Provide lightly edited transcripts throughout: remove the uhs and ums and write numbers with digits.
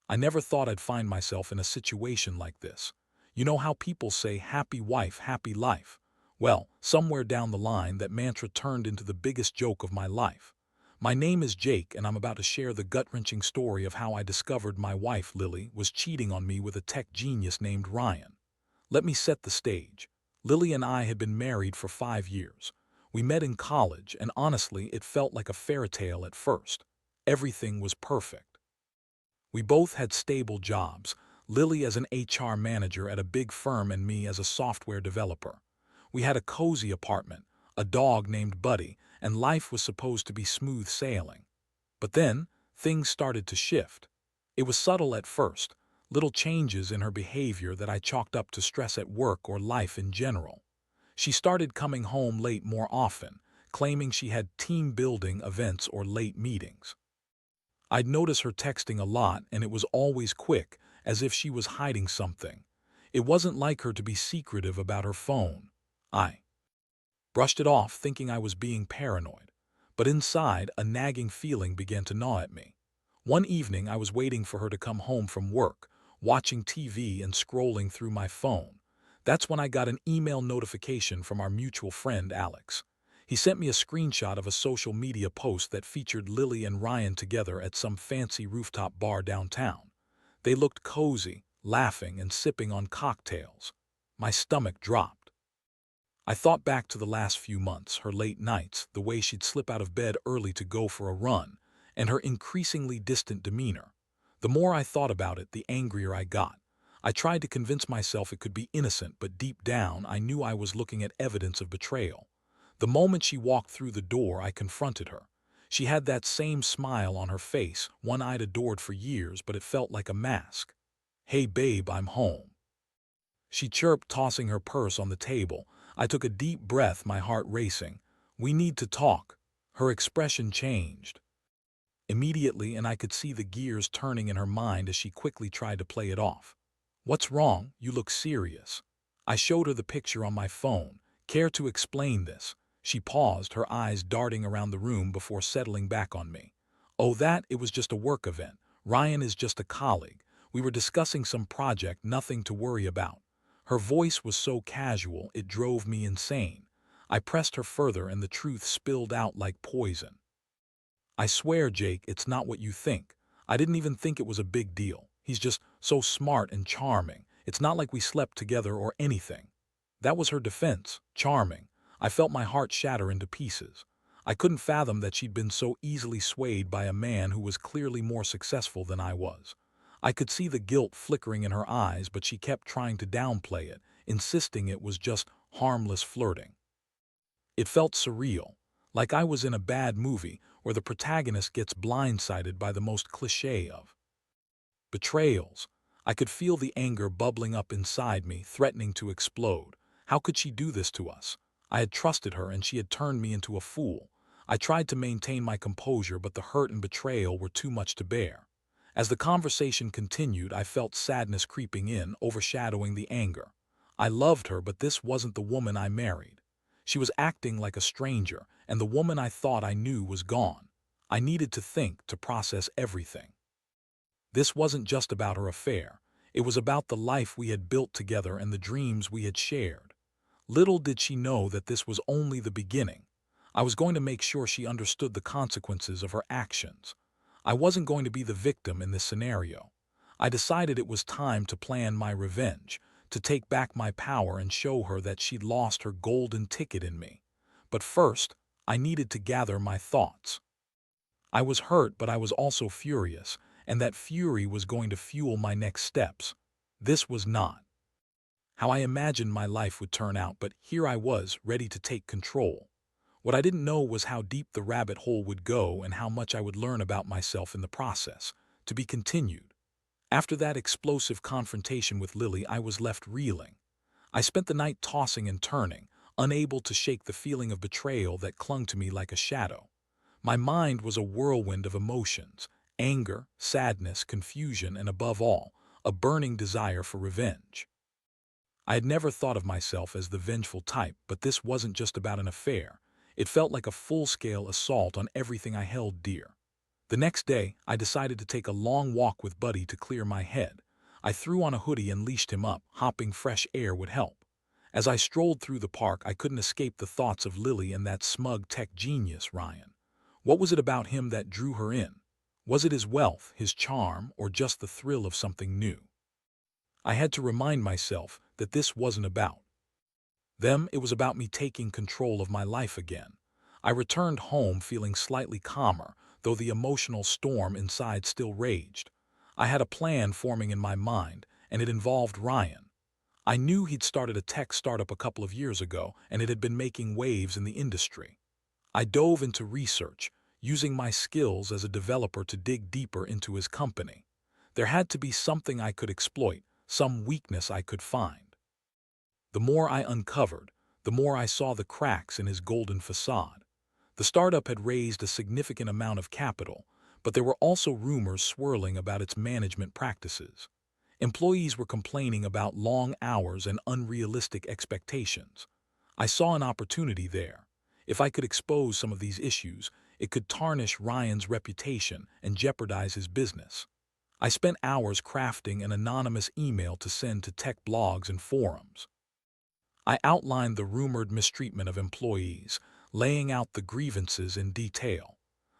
I never thought I'd find myself in a situation like this. You know how people say happy wife, happy life? Well, somewhere down the line that mantra turned into the biggest joke of my life. My name is Jake, and I'm about to share the gut-wrenching story of how I discovered my wife, Lily, was cheating on me with a tech genius named Ryan. Let me set the stage. Lily and I had been married for 5 years. We met in college, and honestly, it felt like a fairy tale at first. Everything was perfect. We both had stable jobs, Lily as an HR manager at a big firm and me as a software developer. We had a cozy apartment, a dog named Buddy, and life was supposed to be smooth sailing. But then, things started to shift. It was subtle at first, little changes in her behavior that I chalked up to stress at work or life in general. She started coming home late more often, claiming she had team building events or late meetings. I'd notice her texting a lot, and it was always quick, as if she was hiding something. It wasn't like her to be secretive about her phone. I brushed it off, thinking I was being paranoid. But inside, a nagging feeling began to gnaw at me. One evening, I was waiting for her to come home from work, watching TV and scrolling through my phone. That's when I got an email notification from our mutual friend, Alex. He sent me a screenshot of a social media post that featured Lily and Ryan together at some fancy rooftop bar downtown. They looked cozy, laughing and sipping on cocktails. My stomach dropped. I thought back to the last few months, her late nights, the way she'd slip out of bed early to go for a run, and her increasingly distant demeanor. The more I thought about it, the angrier I got. I tried to convince myself it could be innocent, but deep down, I knew I was looking at evidence of betrayal. The moment she walked through the door, I confronted her. She had that same smile on her face, one I'd adored for years, but it felt like a mask. "Hey babe, I'm home," she chirped, tossing her purse on the table. I took a deep breath, my heart racing. "We need to talk." Her expression changed immediately, and I could see the gears turning in her mind as she quickly tried to play it off. "What's wrong? You look serious." I showed her the picture on my phone. "Care to explain this?" She paused, her eyes darting around the room before settling back on me. "Oh, it was just a work event. Ryan is just a colleague. We were discussing some project, nothing to worry about." Her voice was so casual, it drove me insane. I pressed her further, and the truth spilled out like poison. "I swear, Jake, it's not what you think. I didn't even think it was a big deal. He's just so smart and charming. It's not like we slept together or anything." That was her defense. Charming. I felt my heart shatter into pieces. I couldn't fathom that she'd been so easily swayed by a man who was clearly more successful than I was. I could see the guilt flickering in her eyes, but she kept trying to downplay it, insisting it was just harmless flirting. It felt surreal, like I was in a bad movie where the protagonist gets blindsided by the most cliché of betrayals. I could feel the anger bubbling up inside me, threatening to explode. How could she do this to us? I had trusted her, and she had turned me into a fool. I tried to maintain my composure, but the hurt and betrayal were too much to bear. As the conversation continued, I felt sadness creeping in, overshadowing the anger. I loved her, but this wasn't the woman I married. She was acting like a stranger, and the woman I thought I knew was gone. I needed to think, to process everything. This wasn't just about her affair. It was about the life we had built together and the dreams we had shared. Little did she know that this was only the beginning. I was going to make sure she understood the consequences of her actions. I wasn't going to be the victim in this scenario. I decided it was time to plan my revenge, to take back my power and show her that she'd lost her golden ticket in me. But first, I needed to gather my thoughts. I was hurt, but I was also furious, and that fury was going to fuel my next steps. This was not how I imagined my life would turn out, but here I was, ready to take control. What I didn't know was how deep the rabbit hole would go and how much I would learn about myself in the process. To be continued. After that explosive confrontation with Lily, I was left reeling. I spent the night tossing and turning, unable to shake the feeling of betrayal that clung to me like a shadow. My mind was a whirlwind of emotions: anger, sadness, confusion, and above all, a burning desire for revenge. I had never thought of myself as the vengeful type, but this wasn't just about an affair. It felt like a full-scale assault on everything I held dear. The next day, I decided to take a long walk with Buddy to clear my head. I threw on a hoodie and leashed him up, hoping fresh air would help. As I strolled through the park, I couldn't escape the thoughts of Lily and that smug tech genius, Ryan. What was it about him that drew her in? Was it his wealth, his charm, or just the thrill of something new? I had to remind myself that this wasn't about them, it was about me taking control of my life again. I returned home feeling slightly calmer, though the emotional storm inside still raged. I had a plan forming in my mind, and it involved Ryan. I knew he'd started a tech startup a couple of years ago, and it had been making waves in the industry. I dove into research, using my skills as a developer to dig deeper into his company. There had to be something I could exploit, some weakness I could find. The more I uncovered, the more I saw the cracks in his golden facade. The startup had raised a significant amount of capital, but there were also rumors swirling about its management practices. Employees were complaining about long hours and unrealistic expectations. I saw an opportunity there. If I could expose some of these issues, it could tarnish Ryan's reputation and jeopardize his business. I spent hours crafting an anonymous email to send to tech blogs and forums. I outlined the rumored mistreatment of employees, laying out the grievances in detail.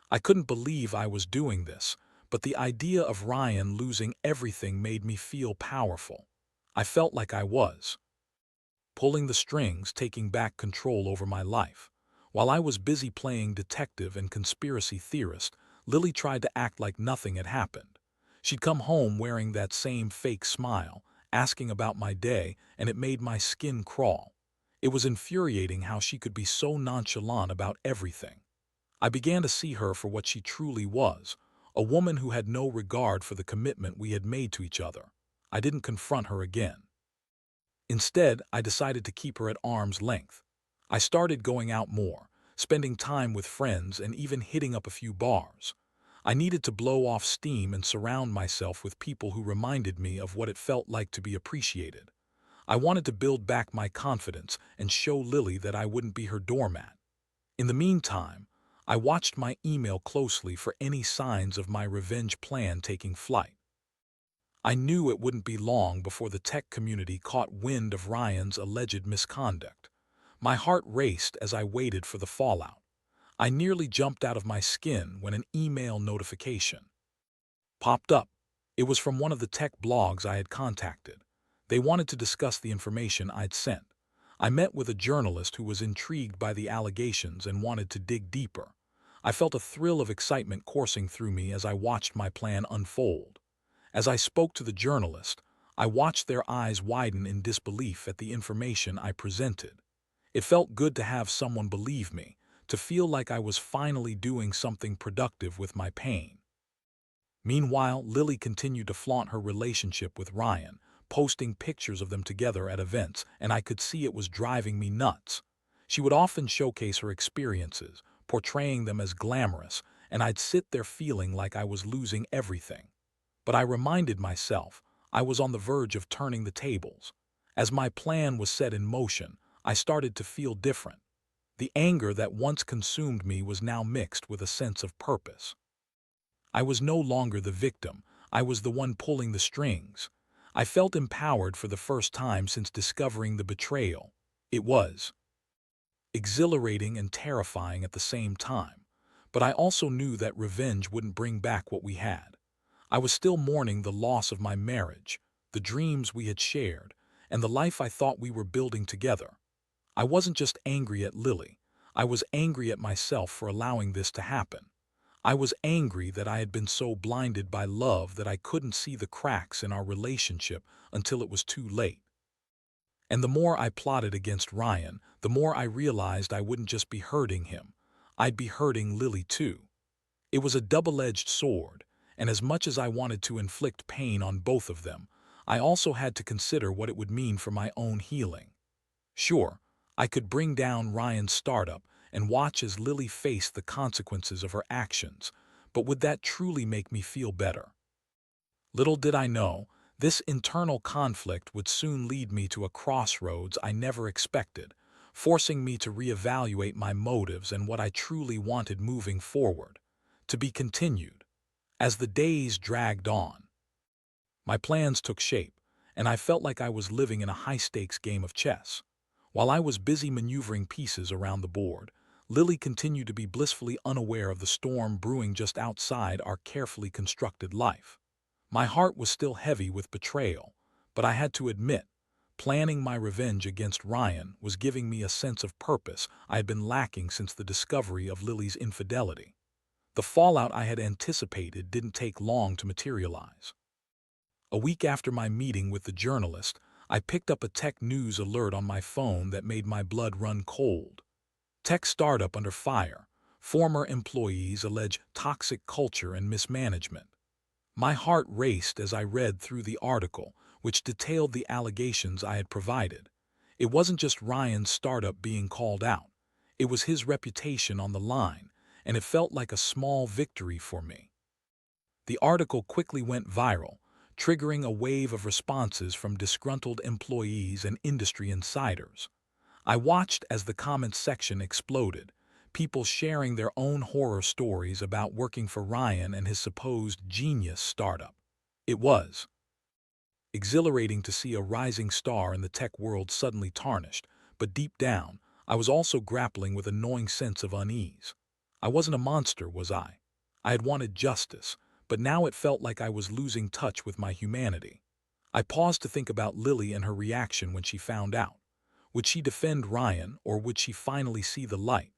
I couldn't believe I was doing this, but the idea of Ryan losing everything made me feel powerful. I felt like I was pulling the strings, taking back control over my life. While I was busy playing detective and conspiracy theorist, Lily tried to act like nothing had happened. She'd come home wearing that same fake smile, asking about my day, and it made my skin crawl. It was infuriating how she could be so nonchalant about everything. I began to see her for what she truly was, a woman who had no regard for the commitment we had made to each other. I didn't confront her again. Instead, I decided to keep her at arm's length. I started going out more, spending time with friends and even hitting up a few bars. I needed to blow off steam and surround myself with people who reminded me of what it felt like to be appreciated. I wanted to build back my confidence and show Lily that I wouldn't be her doormat. In the meantime, I watched my email closely for any signs of my revenge plan taking flight. I knew it wouldn't be long before the tech community caught wind of Ryan's alleged misconduct. My heart raced as I waited for the fallout. I nearly jumped out of my skin when an email notification popped up. It was from one of the tech blogs I had contacted. They wanted to discuss the information I'd sent. I met with a journalist who was intrigued by the allegations and wanted to dig deeper. I felt a thrill of excitement coursing through me as I watched my plan unfold. As I spoke to the journalist, I watched their eyes widen in disbelief at the information I presented. It felt good to have someone believe me, to feel like I was finally doing something productive with my pain. Meanwhile, Lily continued to flaunt her relationship with Ryan, posting pictures of them together at events, and I could see it was driving me nuts. She would often showcase her experiences, portraying them as glamorous, and I'd sit there feeling like I was losing everything. But I reminded myself I was on the verge of turning the tables. As my plan was set in motion, I started to feel different. The anger that once consumed me was now mixed with a sense of purpose. I was no longer the victim, I was the one pulling the strings. I felt empowered for the first time since discovering the betrayal. It was exhilarating and terrifying at the same time, but I also knew that revenge wouldn't bring back what we had. I was still mourning the loss of my marriage, the dreams we had shared, and the life I thought we were building together. I wasn't just angry at Lily, I was angry at myself for allowing this to happen. I was angry that I had been so blinded by love that I couldn't see the cracks in our relationship until it was too late. And the more I plotted against Ryan, the more I realized I wouldn't just be hurting him, I'd be hurting Lily too. It was a double-edged sword, and as much as I wanted to inflict pain on both of them, I also had to consider what it would mean for my own healing. Sure, I could bring down Ryan's startup and watch as Lily faced the consequences of her actions, but would that truly make me feel better? Little did I know, this internal conflict would soon lead me to a crossroads I never expected, forcing me to reevaluate my motives and what I truly wanted moving forward. To be continued. As the days dragged on, my plans took shape, and I felt like I was living in a high-stakes game of chess. While I was busy maneuvering pieces around the board, Lily continued to be blissfully unaware of the storm brewing just outside our carefully constructed life. My heart was still heavy with betrayal, but I had to admit, planning my revenge against Ryan was giving me a sense of purpose I had been lacking since the discovery of Lily's infidelity. The fallout I had anticipated didn't take long to materialize. A week after my meeting with the journalist, I picked up a tech news alert on my phone that made my blood run cold. Tech startup under fire. Former employees allege toxic culture and mismanagement. My heart raced as I read through the article, which detailed the allegations I had provided. It wasn't just Ryan's startup being called out. It was his reputation on the line, and it felt like a small victory for me. The article quickly went viral, triggering a wave of responses from disgruntled employees and industry insiders. I watched as the comments section exploded, people sharing their own horror stories about working for Ryan and his supposed genius startup. It was exhilarating to see a rising star in the tech world suddenly tarnished, but deep down, I was also grappling with a gnawing sense of unease. I wasn't a monster, was I? I had wanted justice, but now it felt like I was losing touch with my humanity. I paused to think about Lily and her reaction when she found out. Would she defend Ryan, or would she finally see the light?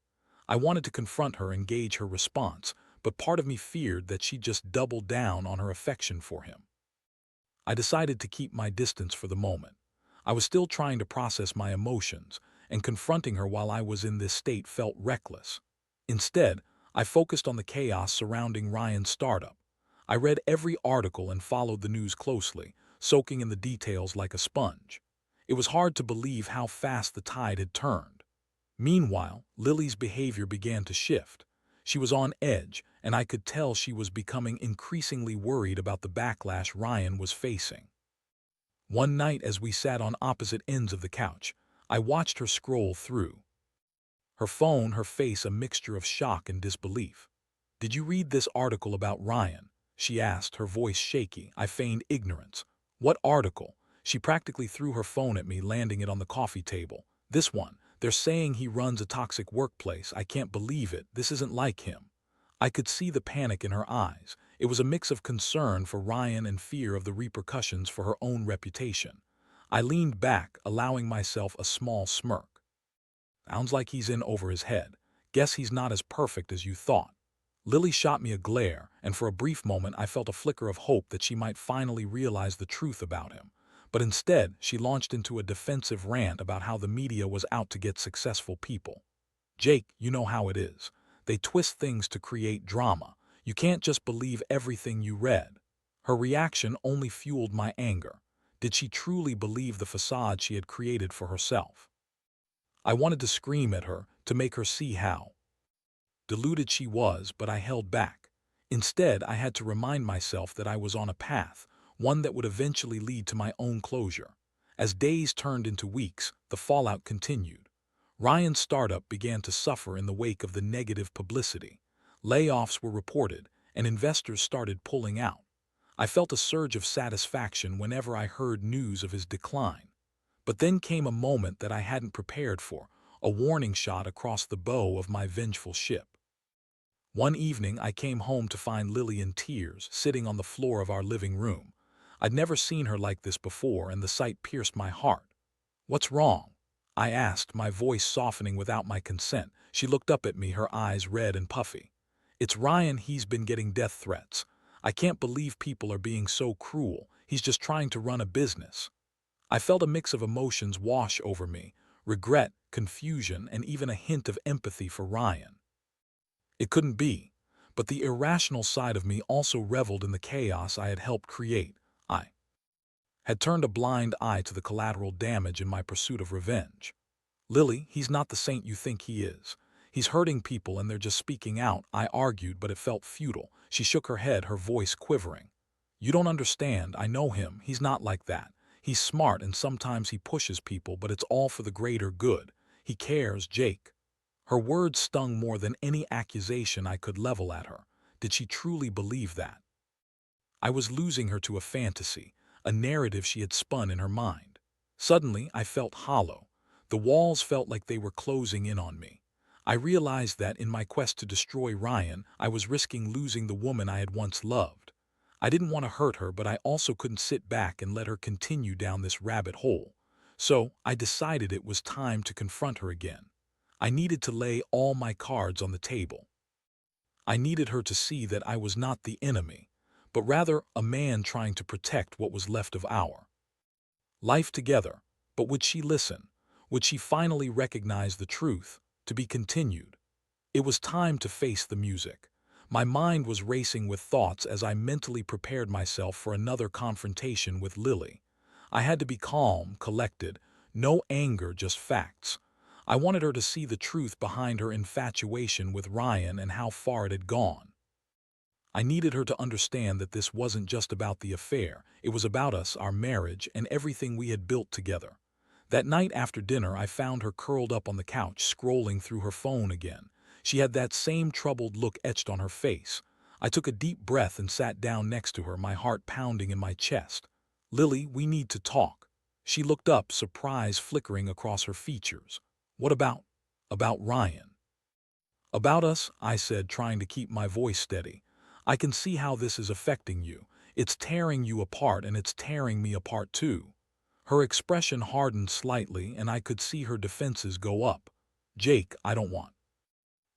I wanted to confront her and gauge her response, but part of me feared that she'd just double down on her affection for him. I decided to keep my distance for the moment. I was still trying to process my emotions, and confronting her while I was in this state felt reckless. Instead, I focused on the chaos surrounding Ryan's startup. I read every article and followed the news closely, soaking in the details like a sponge. It was hard to believe how fast the tide had turned. Meanwhile, Lily's behavior began to shift. She was on edge, and I could tell she was becoming increasingly worried about the backlash Ryan was facing. One night as we sat on opposite ends of the couch, I watched her scroll through her phone, her face a mixture of shock and disbelief. "Did you read this article about Ryan?" she asked, her voice shaky. I feigned ignorance. "What article?" She practically threw her phone at me, landing it on the coffee table. "This one. They're saying he runs a toxic workplace. I can't believe it. This isn't like him." I could see the panic in her eyes. It was a mix of concern for Ryan and fear of the repercussions for her own reputation. I leaned back, allowing myself a small smirk. "Sounds like he's in over his head. Guess he's not as perfect as you thought." Lily shot me a glare, and for a brief moment I felt a flicker of hope that she might finally realize the truth about him. But instead, she launched into a defensive rant about how the media was out to get successful people. "Jake, you know how it is. They twist things to create drama. You can't just believe everything you read." Her reaction only fueled my anger. Did she truly believe the facade she had created for herself? I wanted to scream at her, to make her see how deluded she was, but I held back. Instead, I had to remind myself that I was on a path, one that would eventually lead to my own closure. As days turned into weeks, the fallout continued. Ryan's startup began to suffer in the wake of the negative publicity. Layoffs were reported, and investors started pulling out. I felt a surge of satisfaction whenever I heard news of his decline. But then came a moment that I hadn't prepared for, a warning shot across the bow of my vengeful ship. One evening, I came home to find Lily in tears, sitting on the floor of our living room. I'd never seen her like this before, and the sight pierced my heart. "What's wrong?" I asked, my voice softening without my consent. She looked up at me, her eyes red and puffy. "It's Ryan. He's been getting death threats. I can't believe people are being so cruel. He's just trying to run a business." I felt a mix of emotions wash over me: regret, confusion, and even a hint of empathy for Ryan. It couldn't be, but the irrational side of me also reveled in the chaos I had helped create. I had turned a blind eye to the collateral damage in my pursuit of revenge. "Lily, he's not the saint you think he is. He's hurting people and they're just speaking out," I argued, but it felt futile. She shook her head, her voice quivering. "You don't understand. I know him. He's not like that. He's smart and sometimes he pushes people, but it's all for the greater good. He cares, Jake." Her words stung more than any accusation I could level at her. Did she truly believe that? I was losing her to a fantasy, a narrative she had spun in her mind. Suddenly, I felt hollow. The walls felt like they were closing in on me. I realized that in my quest to destroy Ryan, I was risking losing the woman I had once loved. I didn't want to hurt her, but I also couldn't sit back and let her continue down this rabbit hole. So, I decided it was time to confront her again. I needed to lay all my cards on the table. I needed her to see that I was not the enemy, but rather a man trying to protect what was left of our life together. But would she listen? Would she finally recognize the truth? To be continued. It was time to face the music. My mind was racing with thoughts as I mentally prepared myself for another confrontation with Lily. I had to be calm, collected, no anger, just facts. I wanted her to see the truth behind her infatuation with Ryan and how far it had gone. I needed her to understand that this wasn't just about the affair, it was about us, our marriage, and everything we had built together. That night after dinner, I found her curled up on the couch, scrolling through her phone again. She had that same troubled look etched on her face. I took a deep breath and sat down next to her, my heart pounding in my chest. "Lily, we need to talk." She looked up, surprise flickering across her features. "What about? About Ryan?" "About us," I said, trying to keep my voice steady. "I can see how this is affecting you. It's tearing you apart, and it's tearing me apart too." Her expression hardened slightly, and I could see her defenses go up. "Jake, I don't want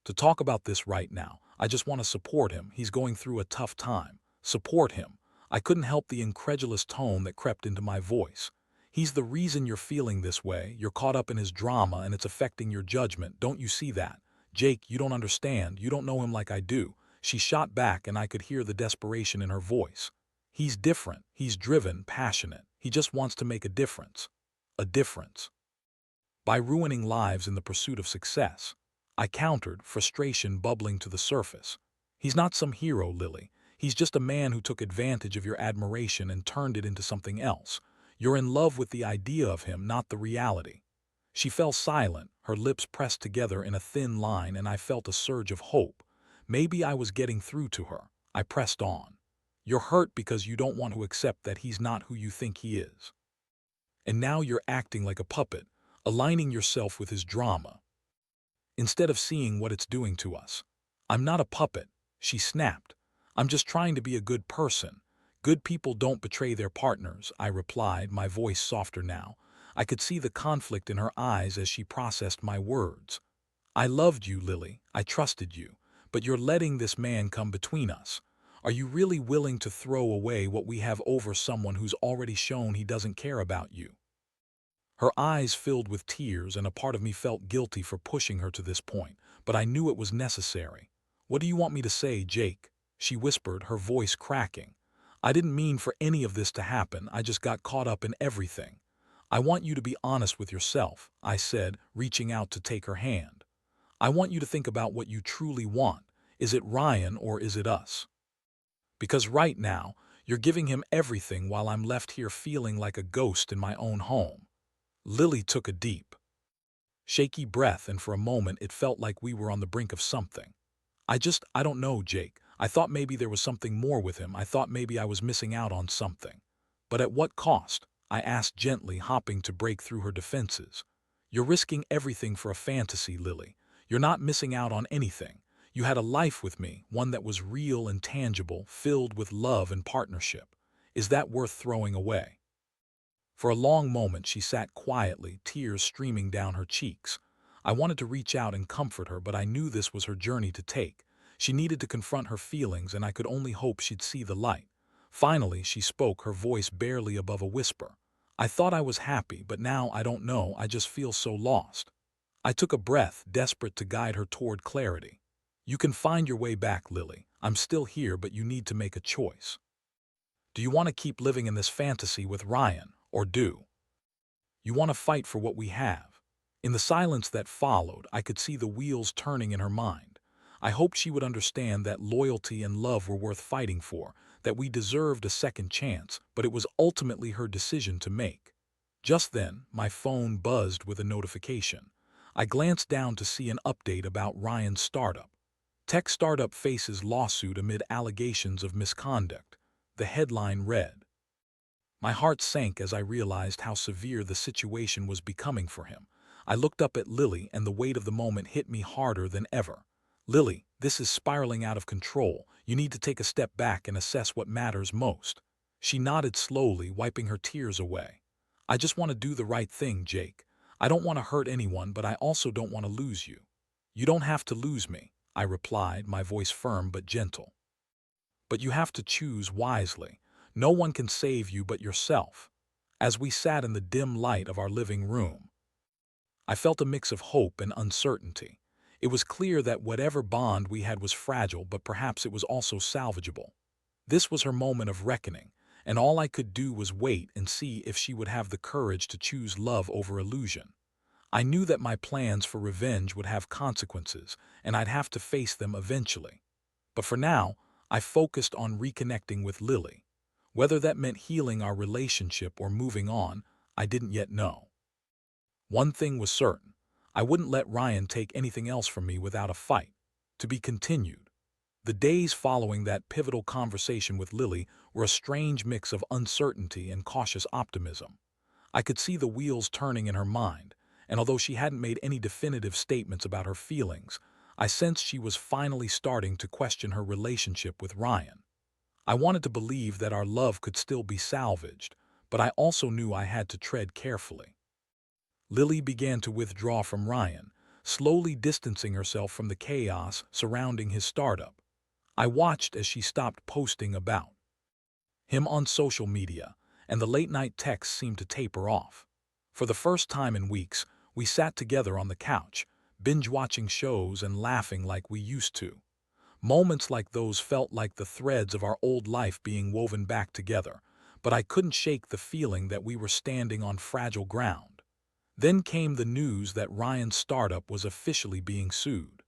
to talk about this right now. I just want to support him. He's going through a tough time." Support him. I couldn't help the incredulous tone that crept into my voice. "He's the reason you're feeling this way. You're caught up in his drama, and it's affecting your judgment. Don't you see that? Jake, you don't understand. You don't know him like I do." She shot back, and I could hear the desperation in her voice. "He's different. He's driven, passionate. He just wants to make a difference." A difference. By ruining lives in the pursuit of success. I countered, frustration bubbling to the surface. "He's not some hero, Lily. He's just a man who took advantage of your admiration and turned it into something else. You're in love with the idea of him, not the reality." She fell silent, her lips pressed together in a thin line, and I felt a surge of hope. Maybe I was getting through to her. I pressed on. "You're hurt because you don't want to accept that he's not who you think he is. And now you're acting like a puppet, aligning yourself with his drama, instead of seeing what it's doing to us." "I'm not a puppet," she snapped. "I'm just trying to be a good person. Good people don't betray their partners," I replied, my voice softer now. I could see the conflict in her eyes as she processed my words. "I loved you, Lily. I trusted you. But you're letting this man come between us. Are you really willing to throw away what we have over someone who's already shown he doesn't care about you?" Her eyes filled with tears, and a part of me felt guilty for pushing her to this point, but I knew it was necessary. "What do you want me to say, Jake?" she whispered, her voice cracking. "I didn't mean for any of this to happen. I just got caught up in everything." "I want you to be honest with yourself," I said, reaching out to take her hand. "I want you to think about what you truly want. Is it Ryan or is it us? Because right now, you're giving him everything while I'm left here feeling like a ghost in my own home." Lily took a deep, shaky breath, and for a moment it felt like we were on the brink of something. I don't know, Jake. I thought maybe there was something more with him. I thought maybe I was missing out on something. But at what cost?" I asked gently, hopping to break through her defenses. "You're risking everything for a fantasy, Lily. You're not missing out on anything. You had a life with me, one that was real and tangible, filled with love and partnership. Is that worth throwing away?" For a long moment she sat quietly, tears streaming down her cheeks. I wanted to reach out and comfort her, but I knew this was her journey to take. She needed to confront her feelings, and I could only hope she'd see the light. Finally, she spoke, her voice barely above a whisper. "I thought I was happy, but now I don't know. I just feel so lost." I took a breath, desperate to guide her toward clarity. "You can find your way back, Lily. I'm still here, but you need to make a choice. Do you want to keep living in this fantasy with Ryan, or do you want to fight for what we have?" In the silence that followed, I could see the wheels turning in her mind. I hoped she would understand that loyalty and love were worth fighting for, that we deserved a second chance, but it was ultimately her decision to make. Just then, my phone buzzed with a notification. I glanced down to see an update about Ryan's startup. Tech startup faces lawsuit amid allegations of misconduct. The headline read. My heart sank as I realized how severe the situation was becoming for him. I looked up at Lily and the weight of the moment hit me harder than ever. Lily, this is spiraling out of control. You need to take a step back and assess what matters most. She nodded slowly, wiping her tears away. I just want to do the right thing, Jake. I don't want to hurt anyone, but I also don't want to lose you. You don't have to lose me, I replied, my voice firm but gentle. But you have to choose wisely. No one can save you but yourself. As we sat in the dim light of our living room, I felt a mix of hope and uncertainty. It was clear that whatever bond we had was fragile, but perhaps it was also salvageable. This was her moment of reckoning, and all I could do was wait and see if she would have the courage to choose love over illusion. I knew that my plans for revenge would have consequences, and I'd have to face them eventually. But for now, I focused on reconnecting with Lily. Whether that meant healing our relationship or moving on, I didn't yet know. One thing was certain. I wouldn't let Ryan take anything else from me without a fight. To be continued. The days following that pivotal conversation with Lily were a strange mix of uncertainty and cautious optimism. I could see the wheels turning in her mind, and although she hadn't made any definitive statements about her feelings, I sensed she was finally starting to question her relationship with Ryan. I wanted to believe that our love could still be salvaged, but I also knew I had to tread carefully. Lily began to withdraw from Ryan, slowly distancing herself from the chaos surrounding his startup. I watched as she stopped posting about him on social media, and the late-night texts seemed to taper off. For the first time in weeks, we sat together on the couch, binge-watching shows and laughing like we used to. Moments like those felt like the threads of our old life being woven back together, but I couldn't shake the feeling that we were standing on fragile ground. Then came the news that Ryan's startup was officially being sued.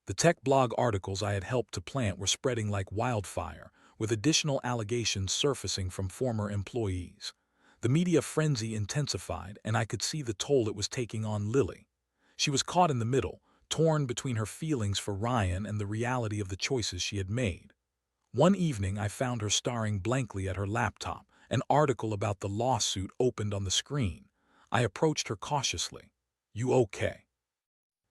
The tech blog articles I had helped to plant were spreading like wildfire, with additional allegations surfacing from former employees. The media frenzy intensified, and I could see the toll it was taking on Lily. She was caught in the middle, torn between her feelings for Ryan and the reality of the choices she had made. One evening, I found her staring blankly at her laptop. An article about the lawsuit opened on the screen. I approached her cautiously. "You okay?"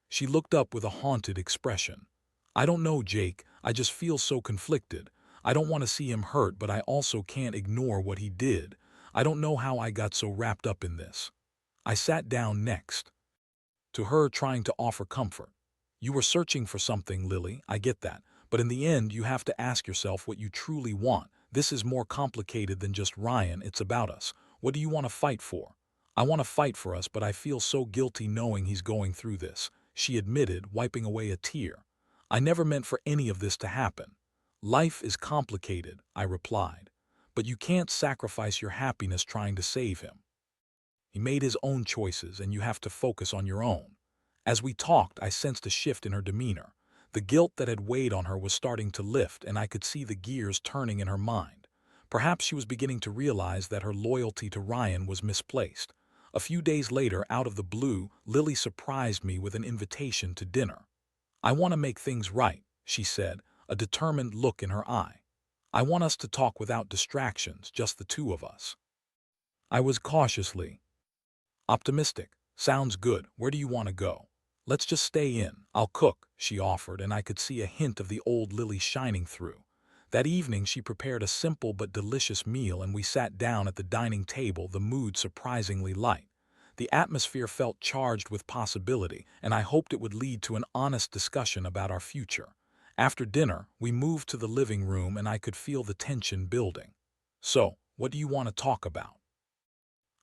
She looked up with a haunted expression. "I don't know, Jake. I just feel so conflicted. I don't want to see him hurt, but I also can't ignore what he did. I don't know how I got so wrapped up in this." I sat down next to her, trying to offer comfort. "You were searching for something, Lily, I get that. But in the end, you have to ask yourself what you truly want. This is more complicated than just Ryan, it's about us. What do you want to fight for?" "I want to fight for us, but I feel so guilty knowing he's going through this," she admitted, wiping away a tear. "I never meant for any of this to happen." "Life is complicated," I replied. "But you can't sacrifice your happiness trying to save him. He made his own choices, and you have to focus on your own." As we talked, I sensed a shift in her demeanor. The guilt that had weighed on her was starting to lift, and I could see the gears turning in her mind. Perhaps she was beginning to realize that her loyalty to Ryan was misplaced. A few days later, out of the blue, Lily surprised me with an invitation to dinner. "I want to make things right," she said, a determined look in her eye. "I want us to talk without distractions, just the two of us." I was cautiously optimistic. "Sounds good. Where do you want to go?" "Let's just stay in. I'll cook," she offered, and I could see a hint of the old Lily shining through. That evening she prepared a simple but delicious meal, and we sat down at the dining table, the mood surprisingly light. The atmosphere felt charged with possibility, and I hoped it would lead to an honest discussion about our future. After dinner, we moved to the living room, and I could feel the tension building. "So, what do you want to talk about?"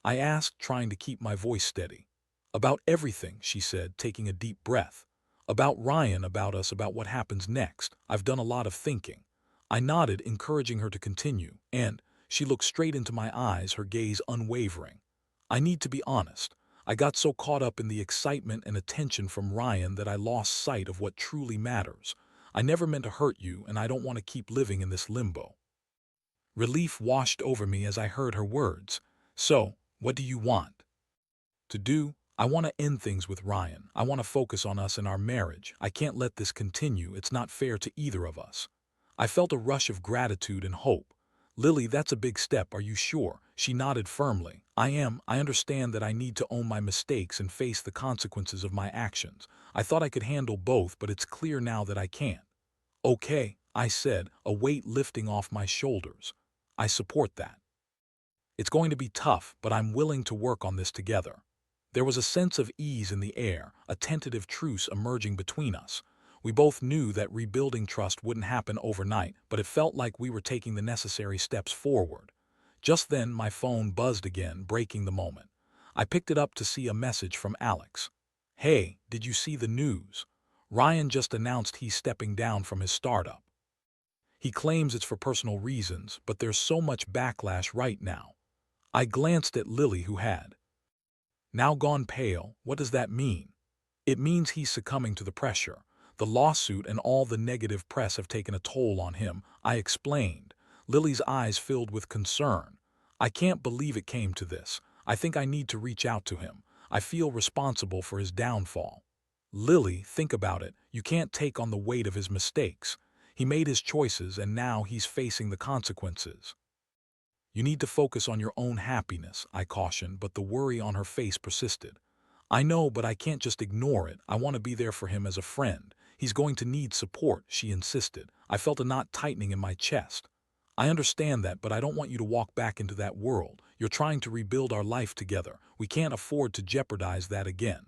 I asked, trying to keep my voice steady. "About everything," she said, taking a deep breath. "About Ryan, about us, about what happens next. I've done a lot of thinking." I nodded, encouraging her to continue, and she looked straight into my eyes, her gaze unwavering. "I need to be honest. I got so caught up in the excitement and attention from Ryan that I lost sight of what truly matters. I never meant to hurt you, and I don't want to keep living in this limbo." Relief washed over me as I heard her words. "So, what do you want to do?" I want to end things with Ryan. I want to focus on us and our marriage. I can't let this continue. It's not fair to either of us. I felt a rush of gratitude and hope. Lily, that's a big step. Are you sure? She nodded firmly. I am. I understand that I need to own my mistakes and face the consequences of my actions. I thought I could handle both, but it's clear now that I can't. Okay, I said, a weight lifting off my shoulders. I support that. It's going to be tough, but I'm willing to work on this together. There was a sense of ease in the air, a tentative truce emerging between us. We both knew that rebuilding trust wouldn't happen overnight, but it felt like we were taking the necessary steps forward. Just then, my phone buzzed again, breaking the moment. I picked it up to see a message from Alex. Hey, did you see the news? Ryan just announced he's stepping down from his startup. He claims it's for personal reasons, but there's so much backlash right now. I glanced at Lily, who had now gone pale. What does that mean? It means he's succumbing to the pressure. The lawsuit and all the negative press have taken a toll on him, I explained. Lily's eyes filled with concern. I can't believe it came to this. I think I need to reach out to him. I feel responsible for his downfall. Lily, think about it. You can't take on the weight of his mistakes. He made his choices and now he's facing the consequences. You need to focus on your own happiness, I cautioned, but the worry on her face persisted. I know, but I can't just ignore it. I want to be there for him as a friend. He's going to need support, she insisted. I felt a knot tightening in my chest. I understand that, but I don't want you to walk back into that world. You're trying to rebuild our life together. We can't afford to jeopardize that again.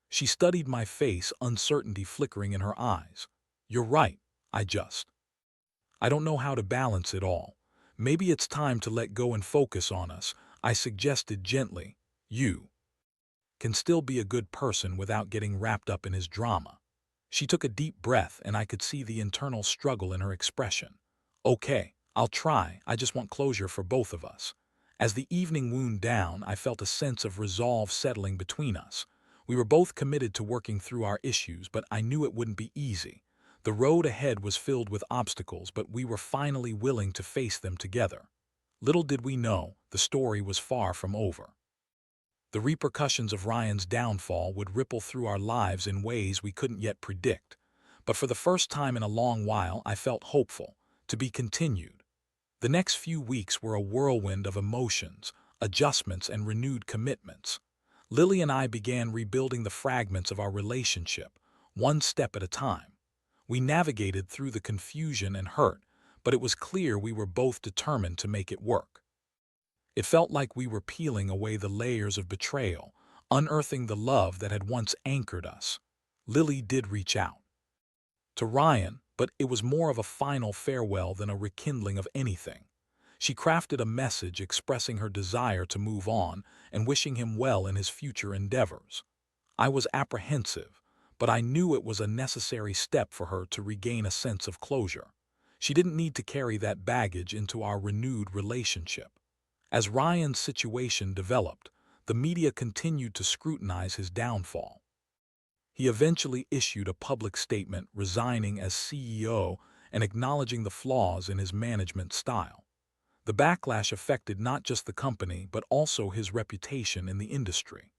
She studied my face, uncertainty flickering in her eyes. You're right. I don't know how to balance it all. Maybe it's time to let go and focus on us, I suggested gently. You can still be a good person without getting wrapped up in his drama. She took a deep breath and I could see the internal struggle in her expression. Okay, I'll try. I just want closure for both of us. As the evening wound down, I felt a sense of resolve settling between us. We were both committed to working through our issues, but I knew it wouldn't be easy. The road ahead was filled with obstacles, but we were finally willing to face them together. Little did we know, the story was far from over. The repercussions of Ryan's downfall would ripple through our lives in ways we couldn't yet predict. But for the first time in a long while, I felt hopeful, to be continued. The next few weeks were a whirlwind of emotions, adjustments, and renewed commitments. Lily and I began rebuilding the fragments of our relationship, one step at a time. We navigated through the confusion and hurt, but it was clear we were both determined to make it work. It felt like we were peeling away the layers of betrayal, unearthing the love that had once anchored us. Lily did reach out to Ryan, but it was more of a final farewell than a rekindling of anything. She crafted a message expressing her desire to move on and wishing him well in his future endeavors. I was apprehensive, but I knew it was a necessary step for her to regain a sense of closure. She didn't need to carry that baggage into our renewed relationship. As Ryan's situation developed, the media continued to scrutinize his downfall. He eventually issued a public statement resigning as CEO and acknowledging the flaws in his management style. The backlash affected not just the company, but also his reputation in the industry.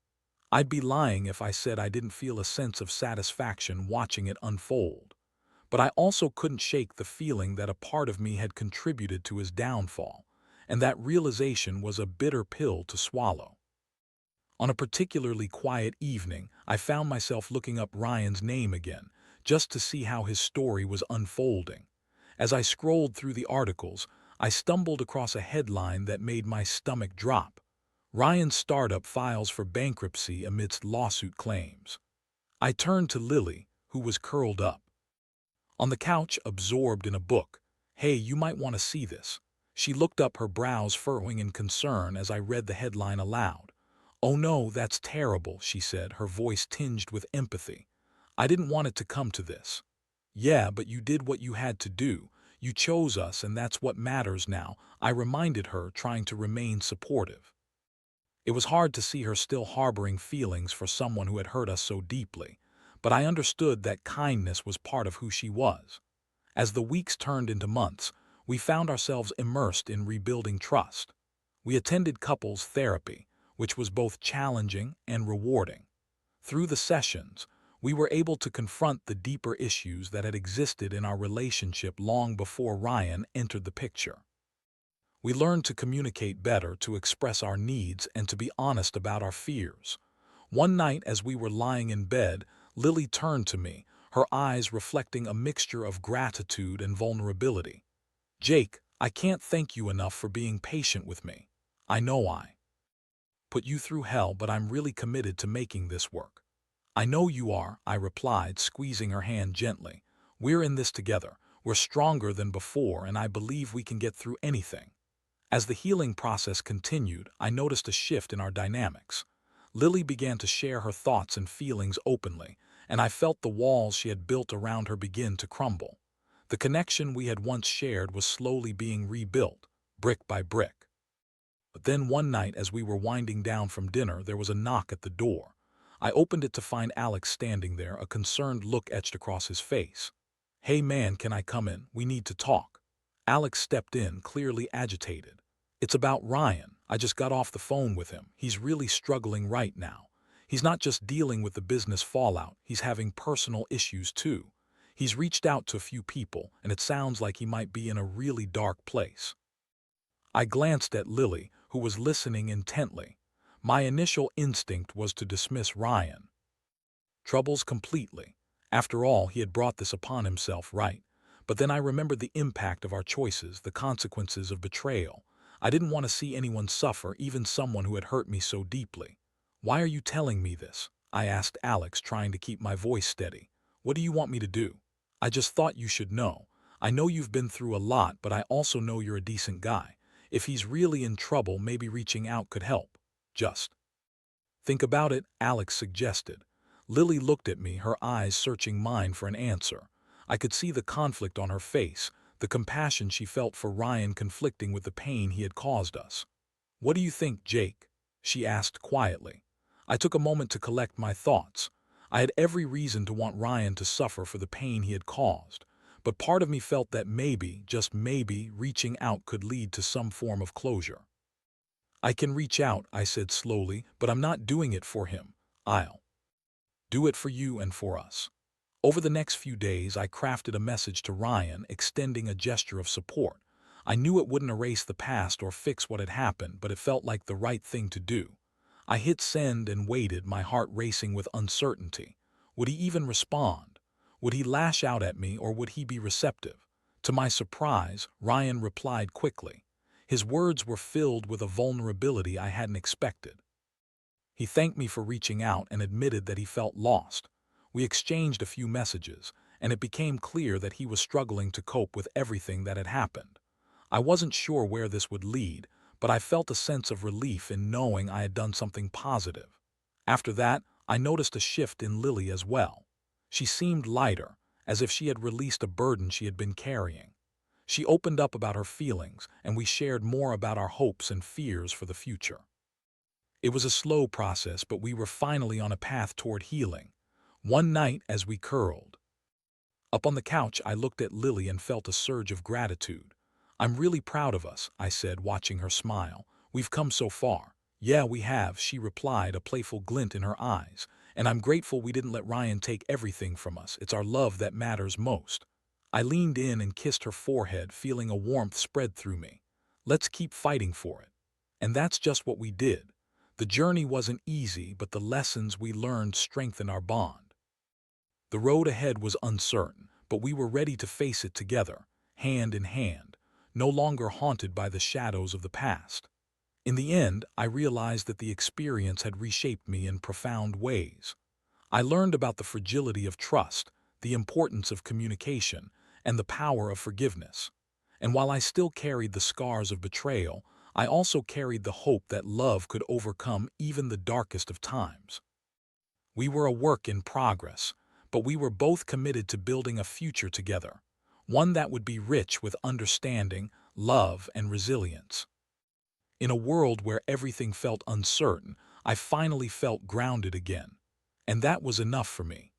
I'd be lying if I said I didn't feel a sense of satisfaction watching it unfold. But I also couldn't shake the feeling that a part of me had contributed to his downfall, and that realization was a bitter pill to swallow. On a particularly quiet evening, I found myself looking up Ryan's name again, just to see how his story was unfolding. As I scrolled through the articles, I stumbled across a headline that made my stomach drop. Ryan's startup files for bankruptcy amidst lawsuit claims. I turned to Lily, who was curled up on the couch, absorbed in a book. Hey, you might want to see this. She looked up, her brows furrowing in concern as I read the headline aloud. Oh no, that's terrible, she said, her voice tinged with empathy. I didn't want it to come to this. Yeah, but you did what you had to do. You chose us, and that's what matters now, I reminded her, trying to remain supportive. It was hard to see her still harboring feelings for someone who had hurt us so deeply, but I understood that kindness was part of who she was. As the weeks turned into months, we found ourselves immersed in rebuilding trust. We attended couples therapy, which was both challenging and rewarding. Through the sessions, we were able to confront the deeper issues that had existed in our relationship long before Ryan entered the picture. We learned to communicate better, to express our needs, and to be honest about our fears. One night, as we were lying in bed, Lily turned to me, her eyes reflecting a mixture of gratitude and vulnerability. "Jake, I can't thank you enough for being patient with me. I know I put you through hell, but I'm really committed to making this work." "I know you are," I replied, squeezing her hand gently. "We're in this together. We're stronger than before, and I believe we can get through anything." As the healing process continued, I noticed a shift in our dynamics. Lily began to share her thoughts and feelings openly, and I felt the walls she had built around her begin to crumble. The connection we had once shared was slowly being rebuilt, brick by brick. But then one night, as we were winding down from dinner, there was a knock at the door. I opened it to find Alex standing there, a concerned look etched across his face. "Hey man, can I come in? We need to talk." Alex stepped in, clearly agitated. "It's about Ryan. I just got off the phone with him. He's really struggling right now. He's not just dealing with the business fallout, he's having personal issues too. He's reached out to a few people, and it sounds like he might be in a really dark place." I glanced at Lily, who was listening intently. My initial instinct was to dismiss Ryan. Troubles completely. After all, he had brought this upon himself, right? But then I remembered the impact of our choices, the consequences of betrayal. I didn't want to see anyone suffer, even someone who had hurt me so deeply. "Why are you telling me this?" I asked Alex, trying to keep my voice steady. "What do you want me to do?" "I just thought you should know. I know you've been through a lot, but I also know you're a decent guy. If he's really in trouble, maybe reaching out could help. Just think about it," Alex suggested. Lily looked at me, her eyes searching mine for an answer. I could see the conflict on her face, the compassion she felt for Ryan conflicting with the pain he had caused us. "What do you think, Jake?" she asked quietly. I took a moment to collect my thoughts. I had every reason to want Ryan to suffer for the pain he had caused, but part of me felt that maybe, just maybe, reaching out could lead to some form of closure. "I can reach out," I said slowly, "but I'm not doing it for him. I'll do it for you and for us." Over the next few days, I crafted a message to Ryan, extending a gesture of support. I knew it wouldn't erase the past or fix what had happened, but it felt like the right thing to do. I hit send and waited, my heart racing with uncertainty. Would he even respond? Would he lash out at me, or would he be receptive? To my surprise, Ryan replied quickly. His words were filled with a vulnerability I hadn't expected. He thanked me for reaching out and admitted that he felt lost. We exchanged a few messages, and it became clear that he was struggling to cope with everything that had happened. I wasn't sure where this would lead, but I felt a sense of relief in knowing I had done something positive. After that, I noticed a shift in Lily as well. She seemed lighter, as if she had released a burden she had been carrying. She opened up about her feelings, and we shared more about our hopes and fears for the future. It was a slow process, but we were finally on a path toward healing. One night, as we curled up on the couch, I looked at Lily and felt a surge of gratitude. "I'm really proud of us," I said, watching her smile. "We've come so far." "Yeah, we have," she replied, a playful glint in her eyes. "And I'm grateful we didn't let Ryan take everything from us. It's our love that matters most." I leaned in and kissed her forehead, feeling a warmth spread through me. "Let's keep fighting for it." And that's just what we did. The journey wasn't easy, but the lessons we learned strengthened our bond. The road ahead was uncertain, but we were ready to face it together, hand in hand, no longer haunted by the shadows of the past. In the end, I realized that the experience had reshaped me in profound ways. I learned about the fragility of trust, the importance of communication, and the power of forgiveness. And while I still carried the scars of betrayal, I also carried the hope that love could overcome even the darkest of times. We were a work in progress, but we were both committed to building a future together, one that would be rich with understanding, love, and resilience. In a world where everything felt uncertain, I finally felt grounded again. And that was enough for me.